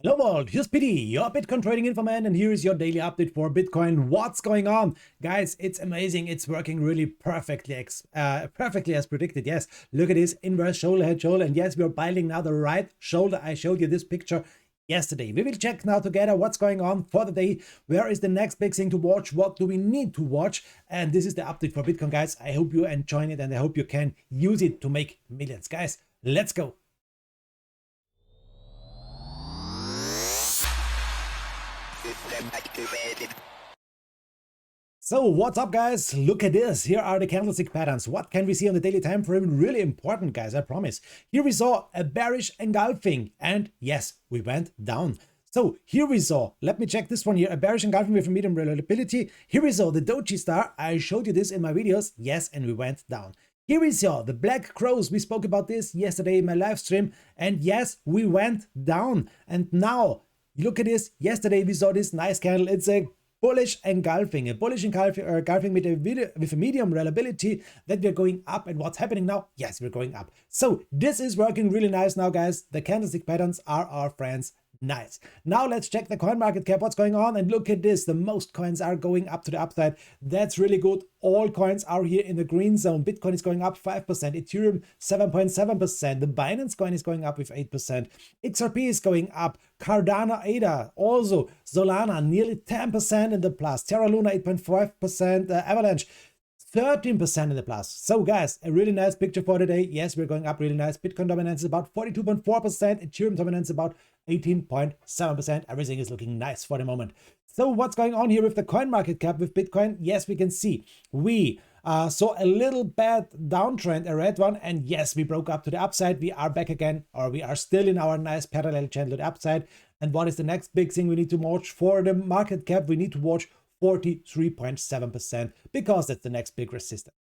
Hello world, here's Biti, your Bitcoin trading info man, and here is your daily update for Bitcoin. What's going on? Guys, it's amazing. It's working really perfectly as predicted. Yes, look at this inverse shoulder, head, shoulder. And yes, we are buying now the right shoulder. I showed you this picture yesterday. We will check now together what's going on for the day. Where is the next big thing to watch? What do we need to watch? And this is the update for Bitcoin, guys. I hope you enjoy it and I hope you can use it to make millions. Guys, let's go. So what's up, guys? Look at this. Here are the candlestick patterns. What can we see on the daily time frame? Really important, guys, I promise. Here we saw a bearish engulfing, and yes, we went down. So here we saw, let me check this one here, a bearish engulfing with a medium reliability. Here we saw the doji star. I showed you this in my videos. Yes, and we went down. Here we saw the black crows. We spoke about this yesterday in my live stream, and yes, we went down. And now look at this. Yesterday we saw this nice candle. It's a bullish engulfing, engulfing with a medium reliability that we're going up. And what's happening now? Yes, we're going up. So this is working really nice now, guys. The candlestick patterns are our friends. Nice. Now let's check the coin market cap. What's going on? And look at this. The most coins are going up to the upside. That's really good. All coins are here in the green zone. Bitcoin is going up 5%. Ethereum 7.7%. The Binance coin is going up with 8%. XRP is going up. Cardano, ADA, also Solana nearly 10% in the plus. Terra Luna 8.5%. Avalanche 13% in the plus. So guys, a really nice picture for today. Yes, we're going up really nice. Bitcoin dominance is about 42.4%. Ethereum dominance about 18.7%. Everything is looking nice for the moment. So what's going on here with the coin market cap with Bitcoin? Yes, we can see we saw a little bad downtrend, a red one, and yes, we broke up to the upside. We are back again, or we are still in our nice parallel channel to the upside. And what is the next big thing we need to watch for the market cap? We need to watch 43.7% because that's the next big resistance.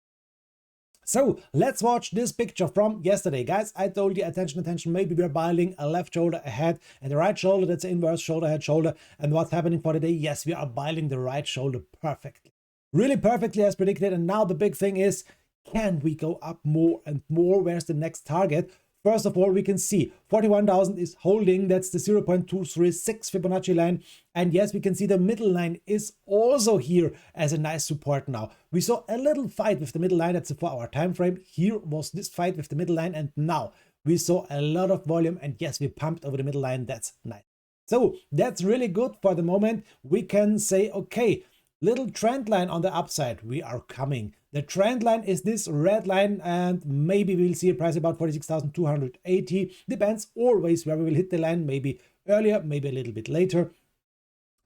So let's watch this picture from yesterday. Guys, I told you, attention, maybe we're buying a left shoulder ahead and the right shoulder, that's the inverse shoulder, head, shoulder. And what's happening for the day? Yes, we are buying the right shoulder perfectly. Really perfectly as predicted. And now the big thing is, can we go up more and more? Where's the next target? First of all, we can see 41,000 is holding. That's the 0.236 Fibonacci line. And yes, we can see the middle line is also here as a nice support now. We saw a little fight with the middle line. That's a 4-hour time frame. Here was this fight with the middle line. And now we saw a lot of volume. And yes, we pumped over the middle line. That's nice. So that's really good for the moment. We can say, okay, little trend line on the upside. We are coming. The trend line is this red line, and maybe we'll see a price about 46,280. Depends always where we will hit the line, maybe earlier, maybe a little bit later.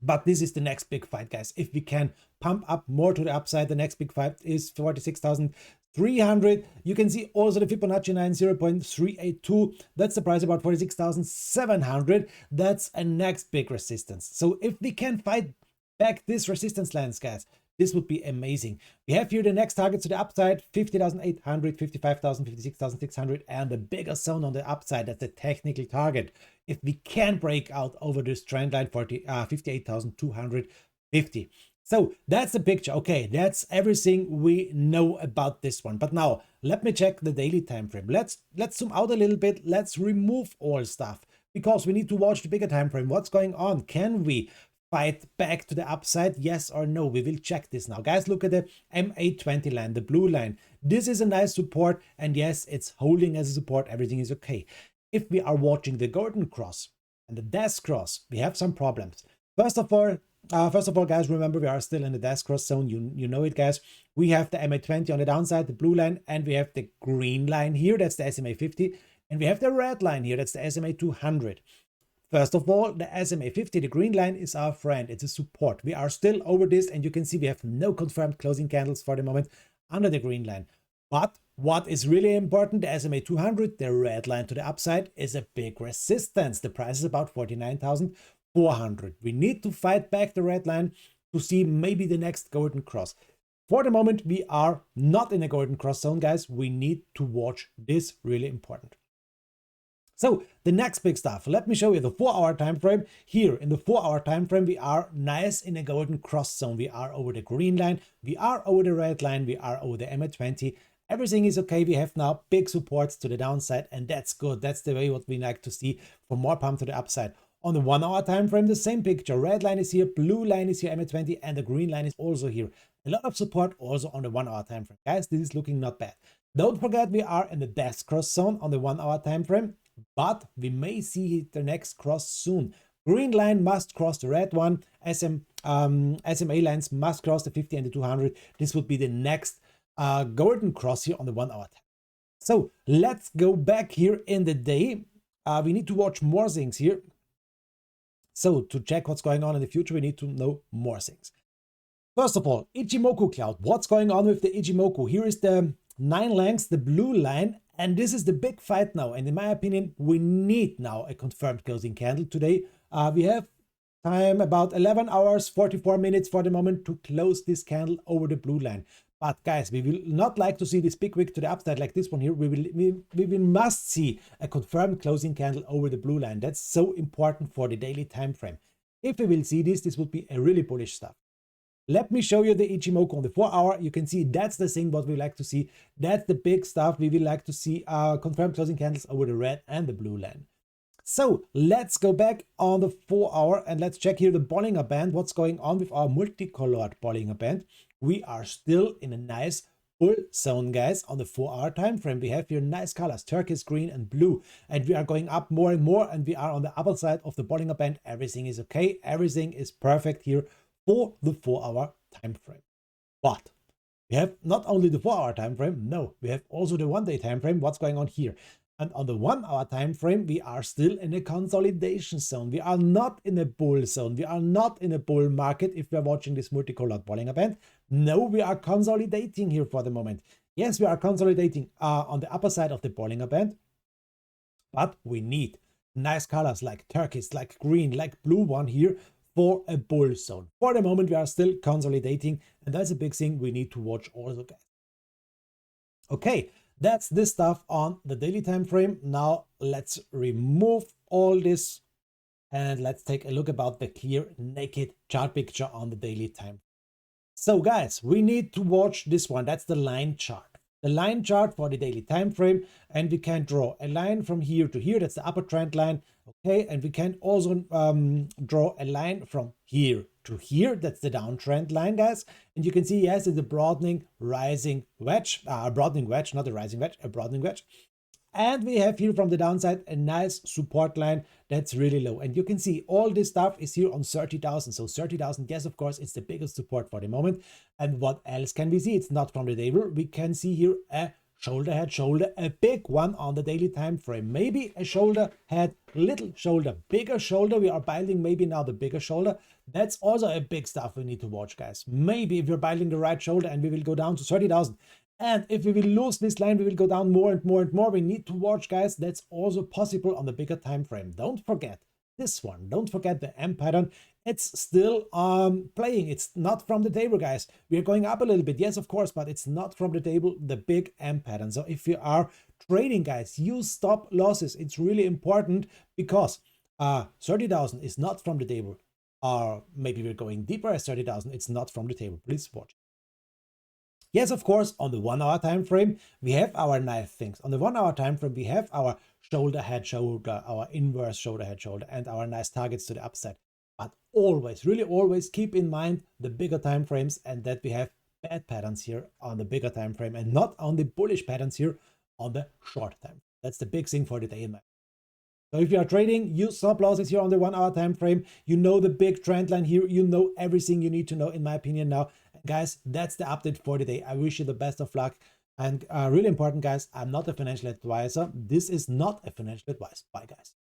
But this is the next big fight, guys. If we can pump up more to the upside, the next big fight is 46,300. You can see also the Fibonacci line 0.382. That's the price about 46,700. That's a next big resistance. So if we can fight back this resistance lines, guys, this would be amazing. We have here the next targets to the upside, 50,800, 55,000, 56,600, and the bigger zone on the upside, that's the technical target. If we can break out over this trend line, 58,250. So that's the picture. Okay, that's everything we know about this one. But now let me check the daily time frame. Let's zoom out a little bit. Let's remove all stuff because we need to watch the bigger time frame. What's going on? Can we fight back to the upside? Yes or no? We will check this now. Guys, look at the MA20 line, the blue line. This is a nice support, and yes, it's holding as a support. Everything is okay. If we are watching the golden cross and the death cross, we have some problems. First of all, guys, remember we are still in the death cross zone. You know it, guys. We have the MA20 on the downside, the blue line, and we have the green line here. That's the SMA 50, and we have the red line here. That's the SMA 200. First of all, the SMA 50, the green line, is our friend. It's a support. We are still over this, and you can see we have no confirmed closing candles for the moment under the green line. But what is really important, the SMA 200, the red line to the upside, is a big resistance. The price is about 49,400. We need to fight back the red line to see maybe the next golden cross. For the moment, we are not in a golden cross zone, guys. We need to watch this, really important. So the next big stuff, let me show you the 4-hour time frame. Here in the 4-hour time frame, we are nice in a golden cross zone. We are over the green line, we are over the red line, we are over the MA20. Everything is okay. We have now big supports to the downside, and that's good. That's the way what we like to see for more pump to the upside. On the 1 hour time frame, the same picture. Red line is here, blue line is here, MA20, and the green line is also here. A lot of support also on the 1 hour time frame. Guys, this is looking not bad. Don't forget we are in the best cross zone on the 1 hour time frame, but we may see the next cross soon. Green line must cross the red one. SMA lines must cross the 50 and the 200. This would be the next golden cross here on the 1 hour time. So let's go back here in the day. We need to watch more things here. So to check what's going on in the future, we need to know more things. First of all, Ichimoku cloud. What's going on with the Ichimoku? Here is the 9 lengths, the blue line, and this is the big fight now. And in my opinion, we need now a confirmed closing candle today. We have time about 11 hours, 44 minutes for the moment to close this candle over the blue line. But guys, we will not like to see this big wick to the upside like this one here. We must see a confirmed closing candle over the blue line. That's so important for the daily time frame. If we will see this, this would be a really bullish stuff. Let me show you the Ichimoku on the 4 hour. You can see that's the thing what we like to see. That's the big stuff. We will like to see confirmed closing candles over the red and the blue line. So let's go back on the 4 hour and let's check here the Bollinger Band. What's going on with our multicolored Bollinger Band? We are still in a nice bull zone, guys. On the 4 hour time frame, we have here nice colors, turquoise, green, and blue, and we are going up more and more, and we are on the upper side of the Bollinger Band. Everything is okay. Everything is perfect here for the 4 hour time frame. But we have not only the 4 hour time frame, no, we have also the 1 day time frame. What's going on here? And on the 1 hour time frame, we are still in a consolidation zone. We are not in a bull zone. We are not in a bull market if we are watching this multicolored Bollinger Band. No, we are consolidating here for the moment. Yes, we are consolidating on the upper side of the Bollinger Band, but we need nice colors like turquoise, like green, like blue one here for a bull zone. For the moment, we are still consolidating, and that's a big thing we need to watch also, guys. Okay. That's this stuff on the daily time frame. Now let's remove all this and let's take a look about the clear naked chart picture on the daily time. So guys, we need to watch this one. That's the line chart. The line chart for the daily time frame, and we can draw a line from here to here. That's the upper trend line. Okay, and we can also draw a line from here to here. That's the downtrend line, guys. And you can see, yes, it's a broadening rising wedge, broadening wedge, not a rising wedge, a broadening wedge. And we have here from the downside a nice support line that's really low. And you can see all this stuff is here on 30,000. So 30,000, yes, of course, it's the biggest support for the moment. And what else can we see? It's not from the table. We can see here a shoulder, head, shoulder, a big one on the daily time frame. Maybe a shoulder, head, little shoulder, bigger shoulder. We are buying maybe now the bigger shoulder. That's also a big stuff we need to watch, guys. Maybe if we're buying the right shoulder and we will go down to 30,000. And if we will lose this line, we will go down more and more and more. We need to watch, guys. That's also possible on the bigger time frame. Don't forget this one. Don't forget the M pattern. It's still playing. It's not from the table, guys. We are going up a little bit. Yes, of course, but it's not from the table, the big M pattern. So if you are trading, guys, use stop losses. It's really important because 30,000 is not from the table. Or maybe we're going deeper as 30,000. It's not from the table. Please watch. Yes, of course, on the 1 hour time frame, we have our nice things. On the 1 hour time frame, we have our shoulder, head, shoulder, our inverse shoulder, head, shoulder, and our nice targets to the upside. But always, really always keep in mind the bigger time frames and that we have bad patterns here on the bigger time frame and not on the bullish patterns here on the short time. That's the big thing for the day in my. So if you are trading, use stop losses here on the 1 hour time frame. You know the big trend line here. You know everything you need to know, in my opinion, now. Guys, that's the update for today. I wish you the best of luck. And really important, guys, I'm not a financial advisor. This is not a financial advice. Bye, guys.